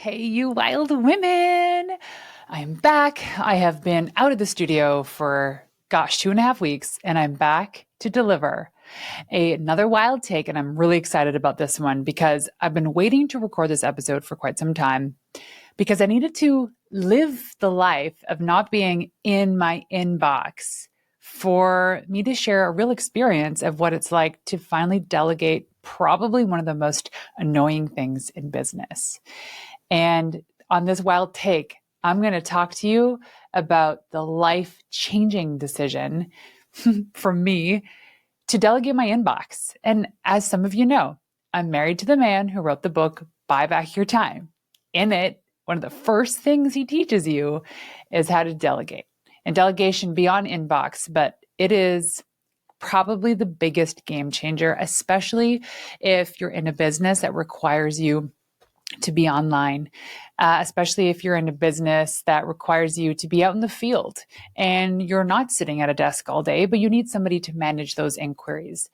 Hey, you wild women. I'm back. I have been out of the studio for, 2.5 weeks, and I'm back to deliver another wild take. And I'm really excited about this one because I've been waiting to record this episode for quite some time because I needed to live the life of not being in my inbox for me to share a real experience of what it's like to finally delegate probably one of the most annoying things in business. And on this wild take, I'm going to talk to you about the life-changing decision for me to delegate my inbox. And as some of you know, I'm married to the man who wrote the book, Buy Back Your Time. In it, one of the first things he teaches you is how to delegate. And delegation beyond inbox, but it is probably the biggest game changer, especially if you're in a business that requires you to be online, especially if you're in a business that requires you to be out in the field and you're not sitting at a desk all day, but you need somebody to manage those inquiries.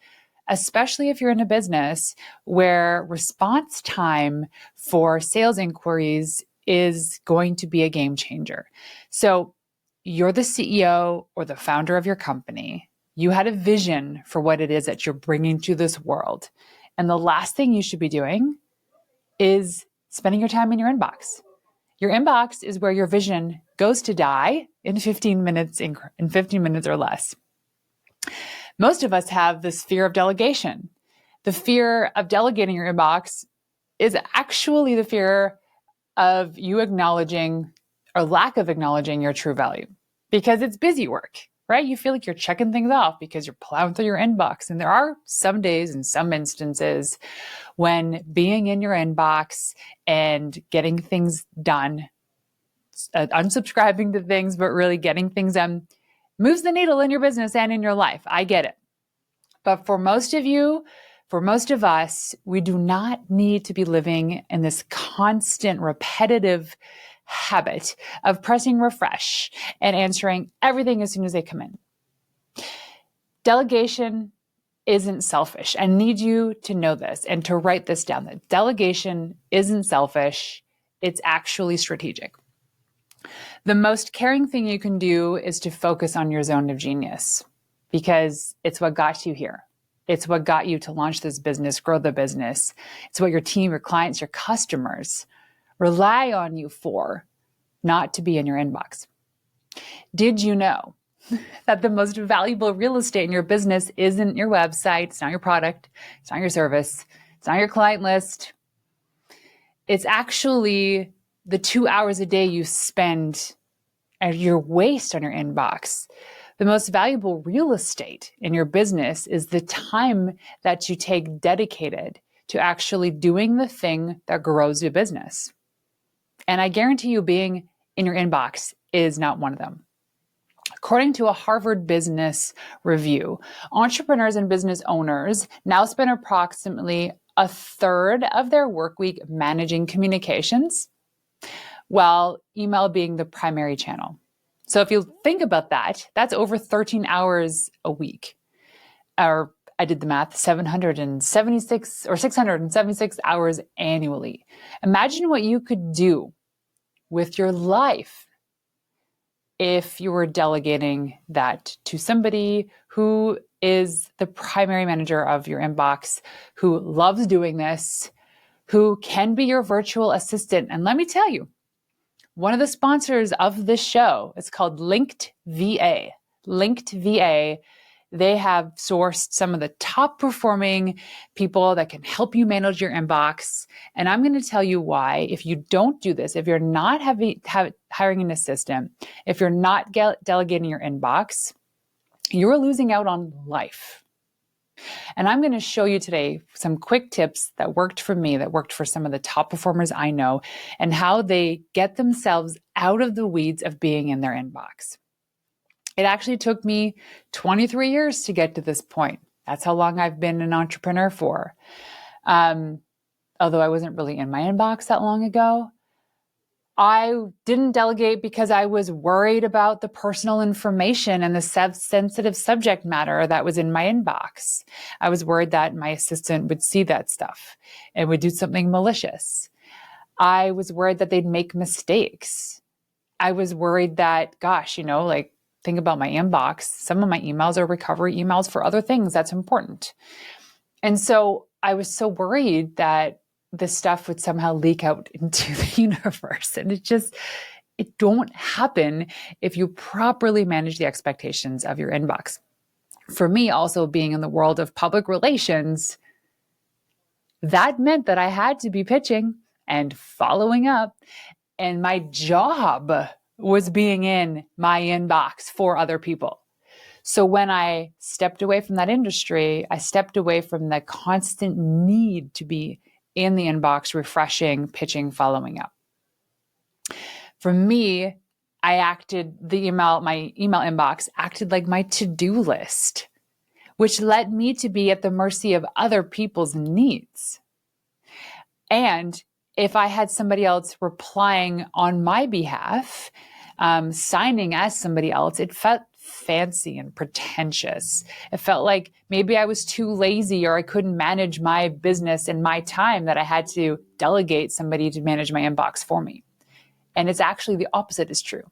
Especially if you're in a business where response time for sales inquiries is going to be a game changer. So you're the CEO or the founder of your company. You had a vision for what it is that you're bringing to this world. And the last thing you should be doing is spending your time in your inbox. Your inbox is where your vision goes to die in 15 minutes or less. Most of us have this fear of delegation. The fear of delegating your inbox is actually the fear of you acknowledging or lack of acknowledging your true value because it's busy work, right? You feel like you're checking things off because you're plowing through your inbox. And there are some days and some instances when being in your inbox and getting things done, unsubscribing to things, but really getting things done moves the needle in your business and in your life. I get it. But for most of you, for most of us, we do not need to be living in this constant, repetitive habit of pressing refresh and answering everything as soon as they come in. Delegation isn't selfish. I need you to know this and to write this down, that delegation isn't selfish. It's actually strategic. The most caring thing you can do is to focus on your zone of genius because it's what got you here. It's what got you to launch this business, grow the business. It's what your team, your clients, your customers rely on you for, not to be in your inbox. Did you know that the most valuable real estate in your business isn't your website, it's not your product, it's not your service, it's not your client list. It's actually the 2 hours a day you spend at your waste on your inbox. The most valuable real estate in your business is the time that you take dedicated to actually doing the thing that grows your business. And I guarantee you being in your inbox is not one of them. According to a Harvard Business Review, entrepreneurs and business owners now spend approximately a third of their work week managing communications, while email being the primary channel. So if you think about that, that's over 13 hours a week. Or I did the math, 776 or 676 hours annually. Imagine what you could do with your life if you were delegating that to somebody who is the primary manager of your inbox, who loves doing this, who can be your virtual assistant. And let me tell you, one of the sponsors of this show is called Linked VA. Linked VA, they have sourced some of the top performing people that can help you manage your inbox. And I'm going to tell you why. If you don't do this, if you're not hiring an assistant, if you're not delegating your inbox, you're losing out on life. And I'm going to show you today some quick tips that worked for me, that worked for some of the top performers I know, and how they get themselves out of the weeds of being in their inbox. It actually took me 23 years to get to this point. That's how long I've been an entrepreneur for. Although I wasn't really in my inbox that long ago. I didn't delegate because I was worried about the personal information and the sensitive subject matter that was in my inbox. I was worried that my assistant would see that stuff and would do something malicious. I was worried that they'd make mistakes. I was worried that, gosh, like think about my inbox. Some of my emails are recovery emails for other things that's important. And so I was so worried that this stuff would somehow leak out into the universe. And it don't happen if you properly manage the expectations of your inbox. For me, also being in the world of public relations, that meant that I had to be pitching and following up. And my job was being in my inbox for other people. So when I stepped away from that industry, I stepped away from the constant need to be in the inbox, refreshing, pitching, following up. For me, my email inbox acted like my to-do list, which led me to be at the mercy of other people's needs. And if I had somebody else replying on my behalf, signing as somebody else, it felt fancy and pretentious. It felt like maybe I was too lazy or I couldn't manage my business and my time, that I had to delegate somebody to manage my inbox for me. And it's actually the opposite is true.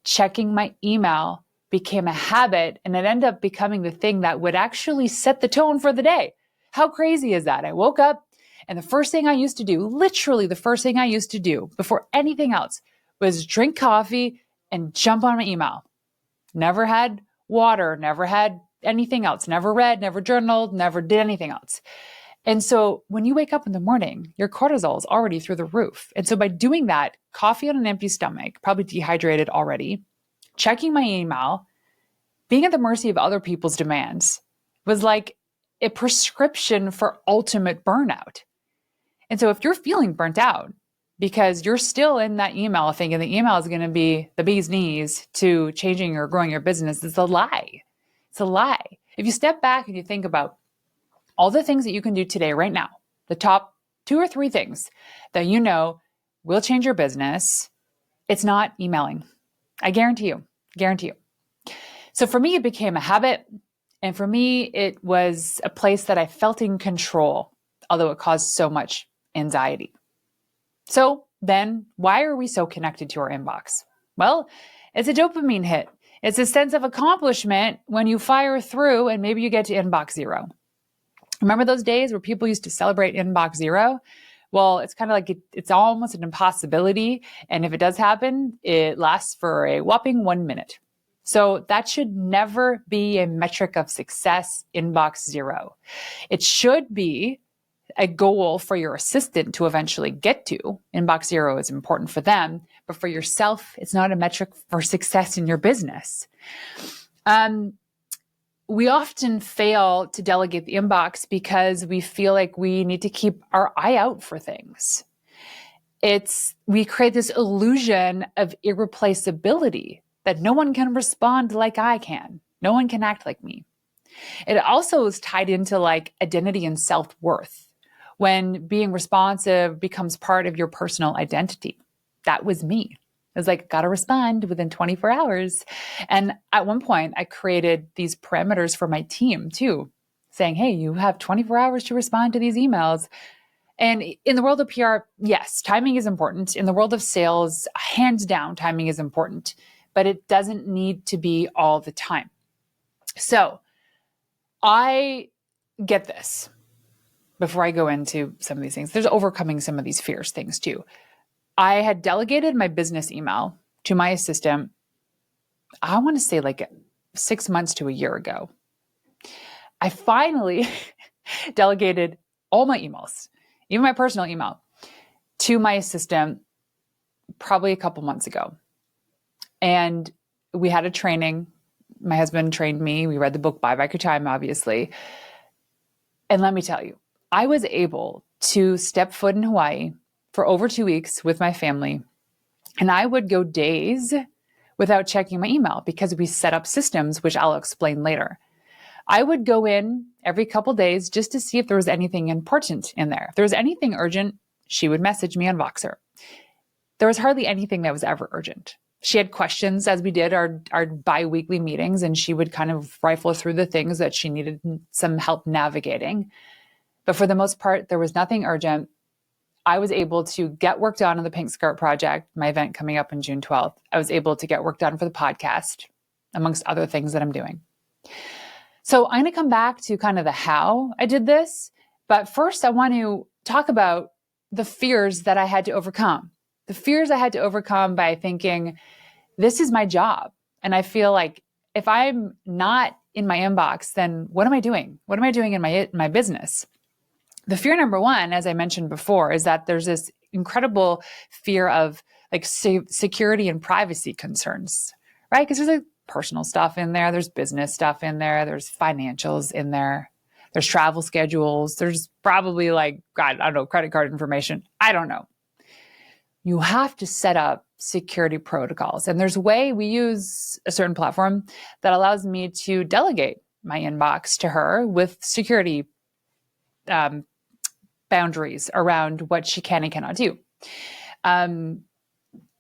Checking my email became a habit, and it ended up becoming the thing that would actually set the tone for the day. How crazy is that? I woke up and the first thing I used to do, literally the first thing I used to do before anything else, was drink coffee and jump on my email. Never had water, never had anything else, never read, never journaled, never did anything else. And so when you wake up in the morning, your cortisol is already through the roof. And so by doing that, coffee on an empty stomach, probably dehydrated already, checking my email, being at the mercy of other people's demands was like a prescription for ultimate burnout. And so if you're feeling burnt out because you're still in that email thinking the email is going to be the bee's knees to changing or growing your business, it's a lie. It's a lie. If you step back and you think about all the things that you can do today, right now, the top 2 or 3 things that you know will change your business, it's not emailing. I guarantee you. So for me, it became a habit. And for me, it was a place that I felt in control, although it caused so much anxiety. So then why are we so connected to our inbox? Well, it's a dopamine hit. It's a sense of accomplishment when you fire through and maybe you get to inbox 0. Remember those days where people used to celebrate inbox 0? Well, it's kind of like it's almost an impossibility. And if it does happen, it lasts for a whopping 1 minute. So that should never be a metric of success, inbox 0. It should be a goal for your assistant to eventually get to. Inbox 0 is important for them, but for yourself, it's not a metric for success in your business. We often fail to delegate the inbox because we feel like we need to keep our eye out for things. We create this illusion of irreplaceability, that no one can respond like I can. No one can act like me. It also is tied into like identity and self-worth, when being responsive becomes part of your personal identity. That was me. I was like, gotta respond within 24 hours. And at one point, I created these parameters for my team too, saying, hey, you have 24 hours to respond to these emails. And in the world of PR, yes, timing is important. In the world of sales, hands down, timing is important, but it doesn't need to be all the time. So I get this. Before I go into some of these things, there's overcoming some of these fears things too. I had delegated my business email to my assistant, I want to say like 6 months to a year ago. I finally delegated all my emails, even my personal email, to my assistant probably a couple months ago. And we had a training. My husband trained me. We read the book Buy Back Your Time, obviously. And let me tell you, I was able to step foot in Hawaii for over 2 weeks with my family. And I would go days without checking my email because we set up systems, which I'll explain later. I would go in every couple days just to see if there was anything important in there. If there was anything urgent, she would message me on Voxer. There was hardly anything that was ever urgent. She had questions as we did our bi-weekly meetings, and she would kind of rifle through the things that she needed some help navigating. But for the most part, there was nothing urgent. I was able to get work done on the Pink Skirt Project, my event coming up on June 12th. I was able to get work done for the podcast, amongst other things that I'm doing. So I'm going to come back to kind of the how I did this. But first, I want to talk about the fears that I had to overcome. The fears I had to overcome by thinking, this is my job. And I feel like if I'm not in my inbox, then what am I doing? What am I doing in my business? The fear number one, as I mentioned before, is that there's this incredible fear of like security and privacy concerns, right? Because there's like personal stuff in there, there's business stuff in there, there's financials in there, there's travel schedules, there's probably like, God, I don't know, credit card information. I don't know. You have to set up security protocols. And there's a way we use a certain platform that allows me to delegate my inbox to her with security boundaries around what she can and cannot do.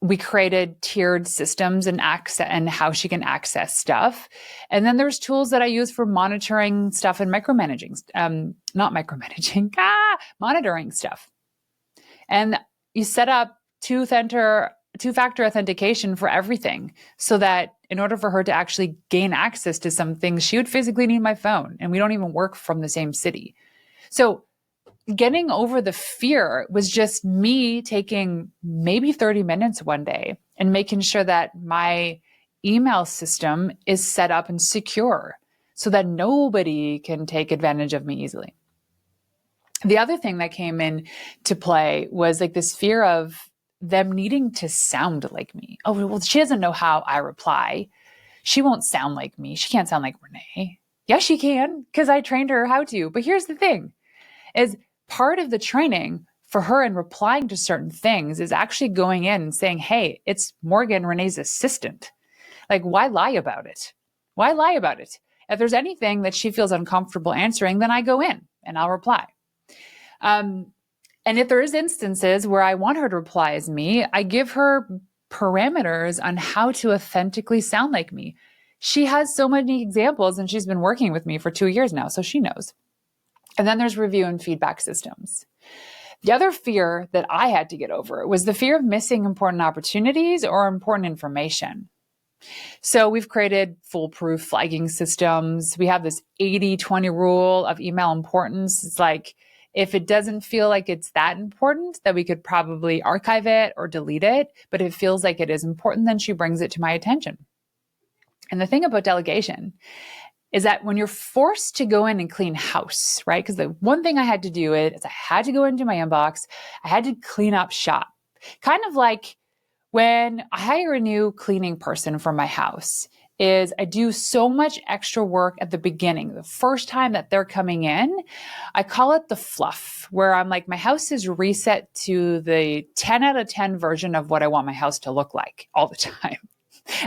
We created tiered systems and access and how she can access stuff. And then there's tools that I use for monitoring stuff and monitoring stuff. And you set up two-factor authentication for everything so that in order for her to actually gain access to some things, she would physically need my phone, and we don't even work from the same city. So getting over the fear was just me taking maybe 30 minutes one day and making sure that my email system is set up and secure so that nobody can take advantage of me easily. The other thing that came in to play was like this fear of them needing to sound like me. Oh, well, she doesn't know how I reply. She won't sound like me. She can't sound like Renee. Yes, she can, because I trained her how to. But here's the thing, is part of the training for her in replying to certain things is actually going in and saying, hey, it's Morgan, Renee's assistant. Like, why lie about it? Why lie about it? If there's anything that she feels uncomfortable answering, then I go in and I'll reply. And if there is instances where I want her to reply as me, I give her parameters on how to authentically sound like me. She has so many examples, and she's been working with me for 2 years now, so she knows. And then there's review and feedback systems. The other fear that I had to get over was the fear of missing important opportunities or important information. So we've created foolproof flagging systems. We have this 80-20 rule of email importance. It's like, if it doesn't feel like it's that important, that we could probably archive it or delete it. But if it feels like it is important, then she brings it to my attention. And the thing about delegation is that when you're forced to go in and clean house, right? Because the one thing I had to do is I had to go into my inbox. I had to clean up shop. Kind of like when I hire a new cleaning person for my house, is I do so much extra work at the beginning. The first time that they're coming in, I call it the fluff, where I'm like, my house is reset to the 10 out of 10 version of what I want my house to look like all the time.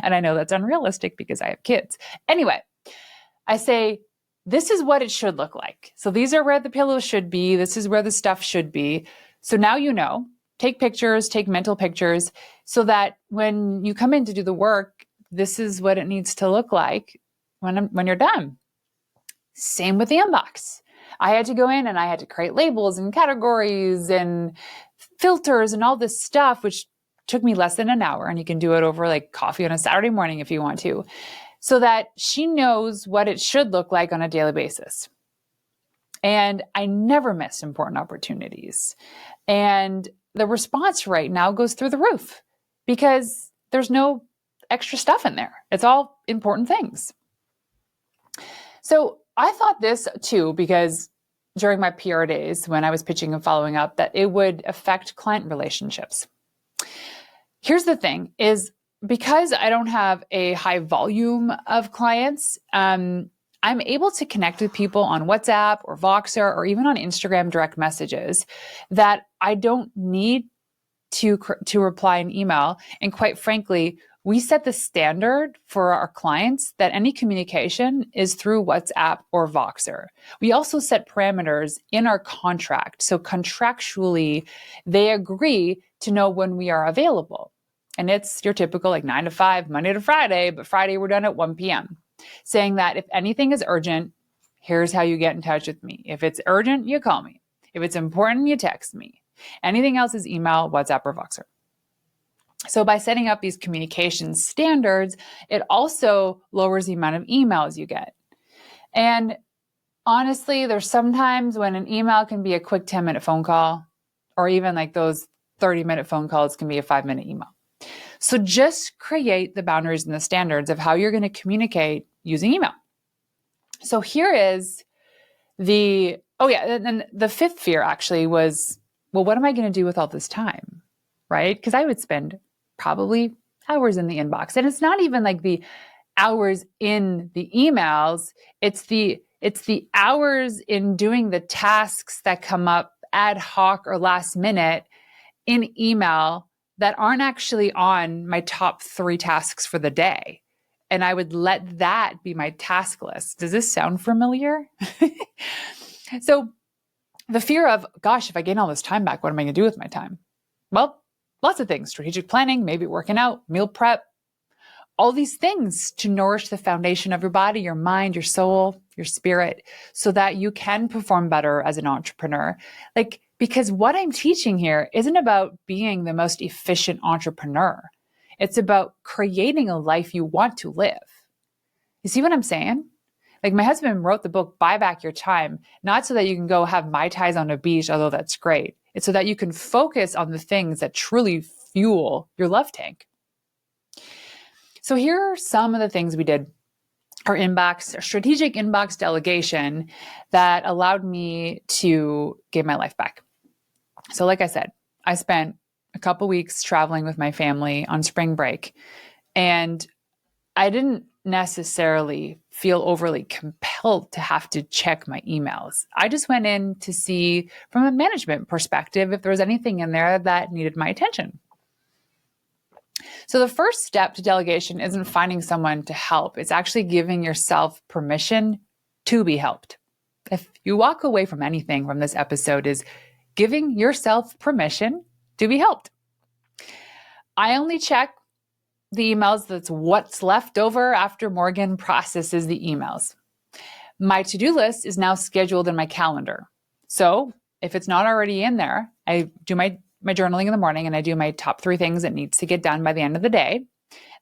And I know that's unrealistic because I have kids. Anyway, I say, this is what it should look like. So these are where the pillows should be. This is where the stuff should be. So now you know, take pictures, take mental pictures, so that when you come in to do the work, this is what it needs to look like when you're done. Same with the inbox. I had to go in and I had to create labels and categories and filters and all this stuff, which took me less than an hour. And you can do it over like coffee on a Saturday morning if you want to, so that she knows what it should look like on a daily basis. And I never miss important opportunities. And the response rate now goes through the roof because there's no extra stuff in there. It's all important things. So I thought this too, because during my PR days, when I was pitching and following up, that it would affect client relationships. Here's the thing is, because I don't have a high volume of clients, I'm able to connect with people on WhatsApp or Voxer or even on Instagram direct messages that I don't need to reply an email. And quite frankly, we set the standard for our clients that any communication is through WhatsApp or Voxer. We also set parameters in our contract. So contractually, they agree to know when we are available. And it's your typical like 9 to 5, Monday to Friday, but Friday we're done at 1 p.m. Saying that if anything is urgent, here's how you get in touch with me. If it's urgent, you call me. If it's important, you text me. Anything else is email, WhatsApp, or Voxer. So by setting up these communication standards, it also lowers the amount of emails you get. And honestly, there's sometimes when an email can be a quick 10-minute phone call, or even like those 30-minute phone calls can be a 5-minute email. So just create the boundaries and the standards of how you're going to communicate using email. So here is and the fifth fear actually was, well, what am I going to do with all this time? Right? Because I would spend probably hours in the inbox. And it's not even like the hours in the emails. It's the hours in doing the tasks that come up ad hoc or last minute in email that aren't actually on my top 3 tasks for the day. And I would let that be my task list. Does this sound familiar? So the fear of, gosh, if I gain all this time back, what am I going to do with my time? Well, lots of things: strategic planning, maybe working out, meal prep, all these things to nourish the foundation of your body, your mind, your soul, your spirit, so that you can perform better as an entrepreneur. Because what I'm teaching here isn't about being the most efficient entrepreneur. It's about creating a life you want to live. You see what I'm saying? Like, my husband wrote the book, Buy Back Your Time, not so that you can go have Mai Tais on a beach, although that's great. It's so that you can focus on the things that truly fuel your love tank. So here are some of the things we did. Our strategic inbox delegation that allowed me to give my life back. So like I said, I spent a couple weeks traveling with my family on spring break, and I didn't necessarily feel overly compelled to have to check my emails. I just went in to see from a management perspective if there was anything in there that needed my attention. So the first step to delegation isn't finding someone to help. It's actually giving yourself permission to be helped. If you walk away from anything from this episode, is giving yourself permission to be helped. I only check the emails that's what's left over after Morgan processes the emails. My to-do list is now scheduled in my calendar. So if it's not already in there, I do my journaling in the morning, and I do my top 3 things that needs to get done by the end of the day.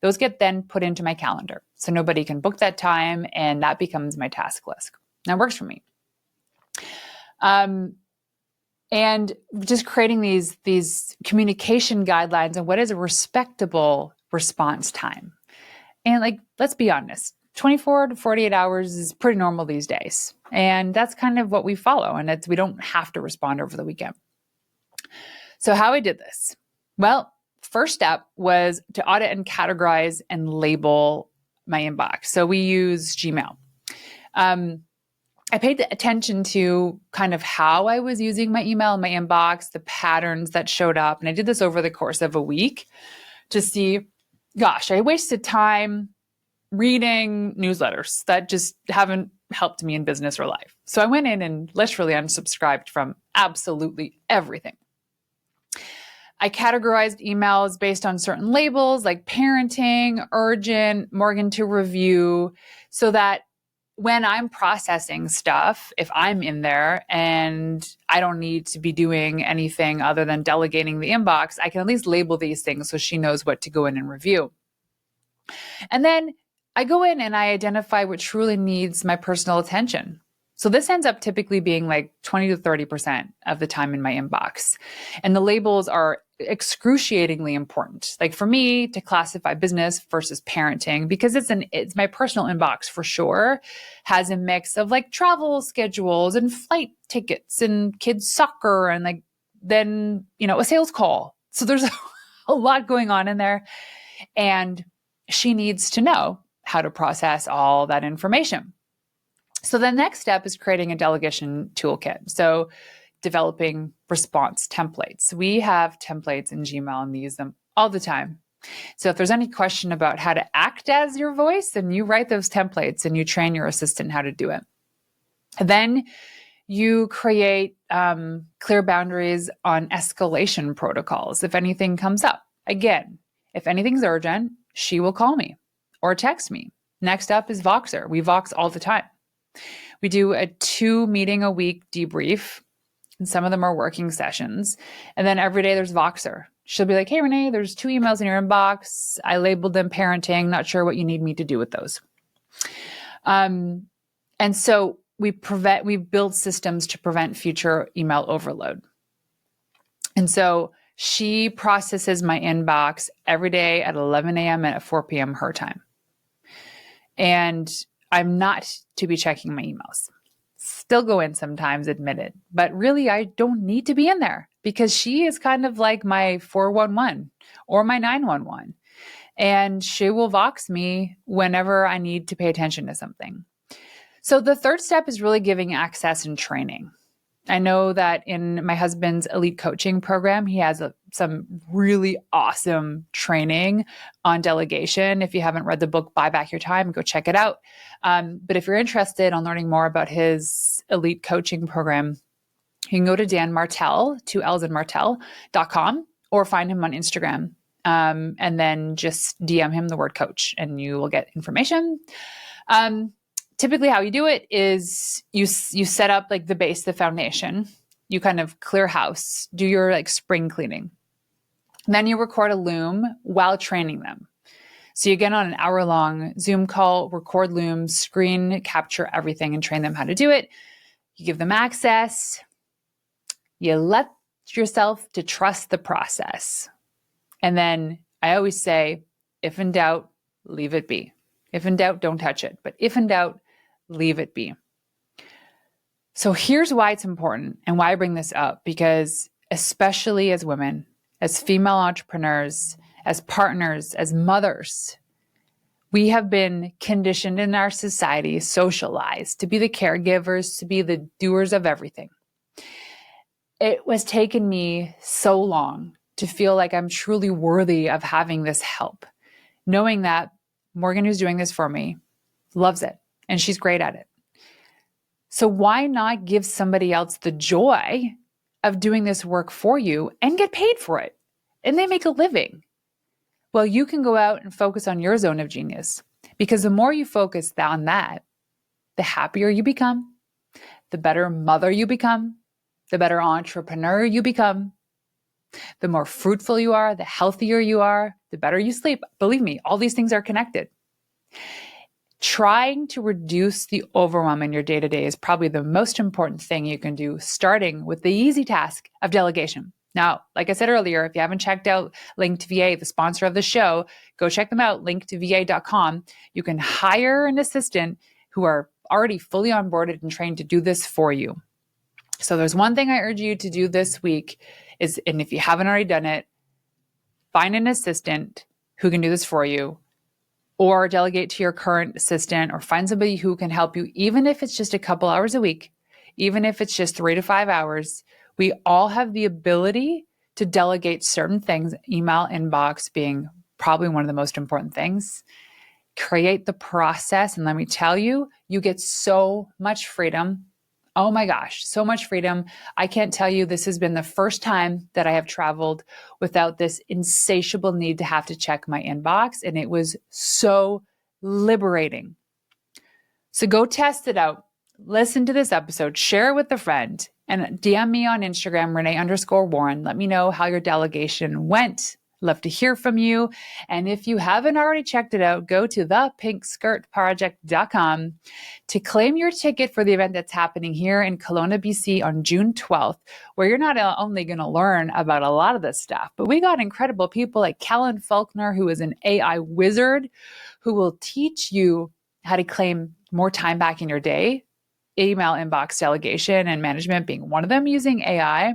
Those get then put into my calendar. So nobody can book that time, and that becomes my task list. That works for me. And just creating these communication guidelines and what is a respectable response time. And let's be honest, 24 to 48 hours is pretty normal these days. And that's kind of what we follow. And we don't have to respond over the weekend. So how I did this? Well, first step was to audit and categorize and label my inbox. So we use Gmail. I paid attention to kind of how I was using my email and my inbox, the patterns that showed up. And I did this over the course of a week to see, gosh, I wasted time reading newsletters that just haven't helped me in business or life. So I went in and literally unsubscribed from absolutely everything. I categorized emails based on certain labels like parenting, urgent, Morgan to review, so that when I'm processing stuff, if I'm in there and I don't need to be doing anything other than delegating the inbox, I can at least label these things so she knows what to go in and review. And then I go in and I identify what truly needs my personal attention. So this ends up typically being like 20 to 30% of the time in my inbox. And the labels are excruciatingly important. Like for me to classify business versus parenting, because it's my personal inbox for sure, has a mix of like travel schedules and flight tickets and kids soccer and then, a sales call. So there's a lot going on in there. And she needs to know how to process all that information. So the next step is creating a delegation toolkit. So developing response templates. We have templates in Gmail and we use them all the time. So if there's any question about how to act as your voice, then you write those templates and you train your assistant how to do it. Then you create clear boundaries on escalation protocols if anything comes up. Again, if anything's urgent, she will call me or text me. Next up is Voxer. We Vox all the time. We do a 2-meeting-a-week debrief and some of them are working sessions. And then every day there's Voxer. She'll be like, hey, Renee, there's 2 emails in your inbox. I labeled them parenting. Not sure what you need me to do with those. And so we build systems to prevent future email overload. And so she processes my inbox every day at 11 a.m. and at 4 p.m. her time. And I'm not to be checking my emails. Still go in sometimes, admit it. But really, I don't need to be in there because she is kind of like my 411 or my 911. And she will Vox me whenever I need to pay attention to something. So the third step is really giving access and training. I know that in my husband's elite coaching program, he has some really awesome training on delegation. If you haven't read the book, Buy Back Your Time, go check it out. But if you're interested in learning more about his elite coaching program, you can go to Dan Martell, 2 L's in Martell.com, or find him on Instagram. And then just DM him the word coach and you will get information. Typically how you do it is you set up like the base, the foundation, you kind of clear house, do your like spring cleaning. Then you record a Loom while training them. So you get on an hour-long Zoom call, record Loom, screen capture everything and train them how to do it. You give them access. You let yourself to trust the process. And then I always say, if in doubt, leave it be. If in doubt, don't touch it. But if in doubt, leave it be. So here's why it's important and why I bring this up, because especially as women, as female entrepreneurs, as partners, as mothers, we have been conditioned in our society, socialized to be the caregivers, to be the doers of everything. It was taken me so long to feel like I'm truly worthy of having this help, knowing that Morgan, who's doing this for me, loves it and she's great at it. So why not give somebody else the joy of doing this work for you and get paid for it? And they make a living. Well, you can go out and focus on your zone of genius, because the more you focus on that, the happier you become, the better mother you become, the better entrepreneur you become, the more fruitful you are, the healthier you are, the better you sleep. Believe me, all these things are connected. Trying to reduce the overwhelm in your day-to-day is probably the most important thing you can do, starting with the easy task of delegation. Now, like I said earlier, if you haven't checked out Linked VA, the sponsor of the show, go check them out, linkedva.com. You can hire an assistant who are already fully onboarded and trained to do this for you. So there's one thing I urge you to do this week is, and if you haven't already done it, find an assistant who can do this for you, or delegate to your current assistant, or find somebody who can help you, even if it's just a couple hours a week, even if it's just 3 to 5 hours. We all have the ability to delegate certain things, email inbox being probably one of the most important things. Create the process, and let me tell you, you get so much freedom. Oh my gosh, so much freedom. I can't tell you, this has been the first time that I have traveled without this insatiable need to have to check my inbox, and it was so liberating. So go test it out. Listen to this episode, share it with a friend, and DM me on Instagram, Renee_Warren. Let me know how your delegation went. Love to hear from you. And if you haven't already checked it out, go to thepinkskirtproject.com to claim your ticket for the event that's happening here in Kelowna, BC on June 12th, where you're not only going to learn about a lot of this stuff, but we got incredible people like Callan Faulkner, who is an AI wizard, who will teach you how to claim more time back in your day, email inbox delegation and management being one of them using AI.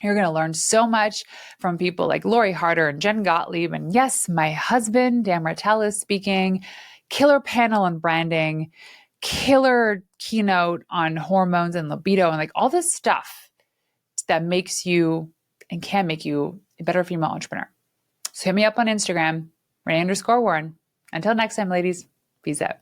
You're going to learn so much from people like Lori Harder and Jen Gottlieb. And yes, my husband, Dan Martell, is speaking. Killer panel on branding, killer keynote on hormones and libido, and like all this stuff that makes you and can make you a better female entrepreneur. So hit me up on Instagram, Renee_Warren. Until next time, ladies, peace out.